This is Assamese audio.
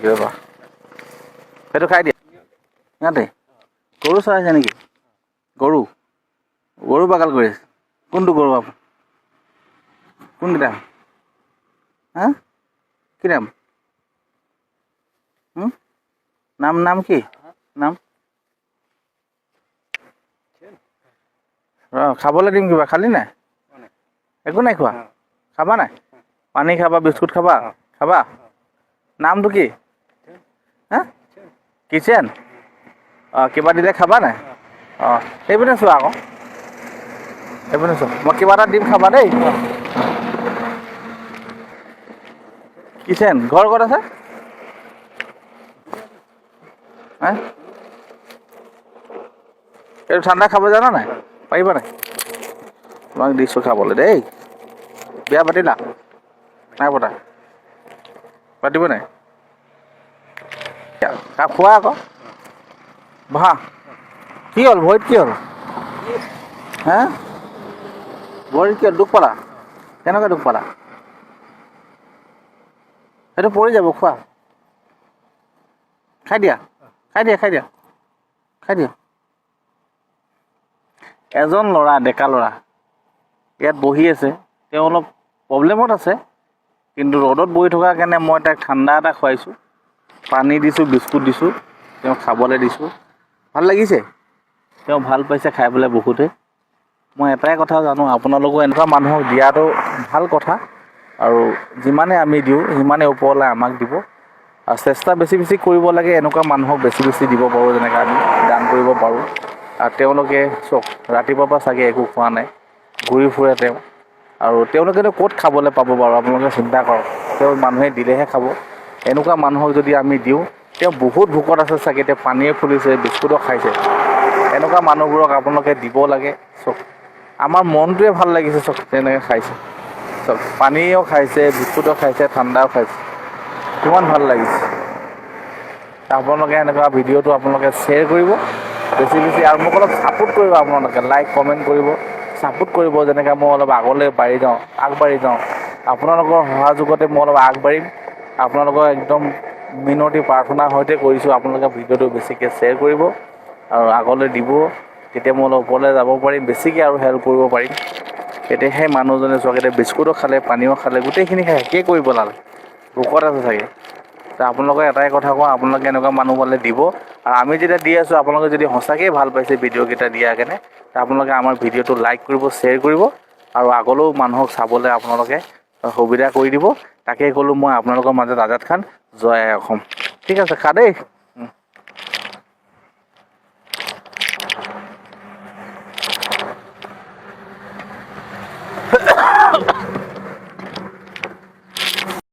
ৰ'বা সেইটো খাই দিয়া ইয়াতে গৰু চৰাইছে নেকি গৰু গৰু বাগাল কৰি আছে কোনটো গৰু আপুনি কোনকেইটা হা কি নাম নাম নাম কি নাম খাবলৈ দিম কিবা খালি নাই একো নাই খোৱা খাবা নাই পানী খাবা বিস্কুট খাবা খাবা নামটো কি হা কিচেন কিবা দিলে খাবা নাই এইপিনে চোৱা আকৌ এইপিনে চোৱা মই কিবা এটা দিম খাবা দেই কিচেন ঘৰ ক'ত আছে হা এইটো ঠাণ্ডা খাব জানা নাই পাৰিবা নাই তোমাক দিছোঁ খাবলৈ দেই বিয়া পাতিলা নাই পতা পাতিব নাই খোৱা আকৌ বহা কি হ'ল ভৰিত কি হ'ল হা ভৰিত কি হ'ল দুখ পালা কেনেকৈ দুখ পালা সেইটো পৰি যাব খোৱা খাই দিয়া খাই দিয়া খাই দিয়া খাই দিয়া এজন ল'ৰা ডেকা ল'ৰা ইয়াত বহি আছে তেওঁ অলপ প্ৰব্লেমত আছে কিন্তু ৰ'দত বহি থকাৰ কাৰণে মই তাক ঠাণ্ডা এটা খুৱাইছোঁ পানী দিছোঁ বিস্কুট দিছোঁ তেওঁক খাবলৈ দিছোঁ ভাল লাগিছে তেওঁ ভাল পাইছে খাই পেলাই বহুতে মই এটাই কথা জানো আপোনালোকেও এনেকুৱা মানুহক দিয়াটো ভাল কথা আৰু যিমানে আমি দিওঁ সিমানে ওপৰলৈ আমাক দিব আৰু চেষ্টা বেছি বেছি কৰিব লাগে এনেকুৱা মানুহক বেছি বেছি দিব পাৰোঁ যেনেকৈ আমি দান কৰিব পাৰোঁ আৰু তেওঁলোকে চক ৰাতিপুৱাৰ পৰা চাগে একো খোৱা নাই ঘূৰি ফুৰে তেওঁ আৰু তেওঁলোকেতো ক'ত খাবলৈ পাব বাৰু আপোনালোকে চিন্তা কৰক তেওঁ মানুহে দিলেহে খাব এনেকুৱা মানুহক যদি আমি দিওঁ তেওঁ বহুত ভোকত আছে চাগে তেওঁ পানীয়ে ফুলিছে বিস্কুটো খাইছে এনেকুৱা মানুহবোৰক আপোনালোকে দিব লাগে চক আমাৰ মনটোৱে ভাল লাগিছে চক তেনেকৈ খাইছে চক পানীও খাইছে বিস্কুটো খাইছে ঠাণ্ডাও খাইছে কিমান ভাল লাগিছে আপোনালোকে এনেকুৱা ভিডিঅ'টো আপোনালোকে শ্বেয়াৰ কৰিব বেছি বেছি আৰু মোক অলপ ছাপোৰ্ট কৰিব আপোনালোকে লাইক কমেণ্ট কৰিব ছাপোৰ্ট কৰিব যেনেকৈ মই অলপ আগলৈ আগবাঢ়ি যাওঁ আপোনালোকৰ সহযোগতে মই অলপ আগবাঢ়িম আপোনালোকৰ একদম মিনতি প্ৰাৰ্থনাৰ সৈতে কৰিছোঁ আপোনালোকে ভিডিঅ'টো বেছিকৈ শ্বেয়াৰ কৰিব আৰু আগলৈ দিব তেতিয়া মই অলপ ওপৰলৈ যাব পাৰিম বেছিকৈ আৰু হেল্প কৰিব পাৰিম এতিয়া সেই মানুহজনে চোৱা এতিয়া বিস্কুটো খালে পানীও খালে গোটেইখিনি শেষেই কৰি পেলালে ভোকত আছে চাগে আপোনালোকে এটাই কথা কওঁ আপোনালোকে এনেকুৱা মানুহ পালে দিব আৰু আমি যেতিয়া দি আছোঁ আপোনালোকে যদি সঁচাকৈয়ে ভাল পাইছে ভিডিঅ'কেইটা দিয়াৰ কাৰণে আপোনালোকে আমাৰ ভিডিঅ'টো লাইক কৰিব শ্বেয়াৰ কৰিব আৰু আগলৈও মানুহক চাবলৈ আপোনালোকে সুবিধা কৰি দিব তাকেই ক'লোঁ মই আপোনালোকৰ মাজত আজাদ খান জয় আই অসম ঠিক আছে খা দেই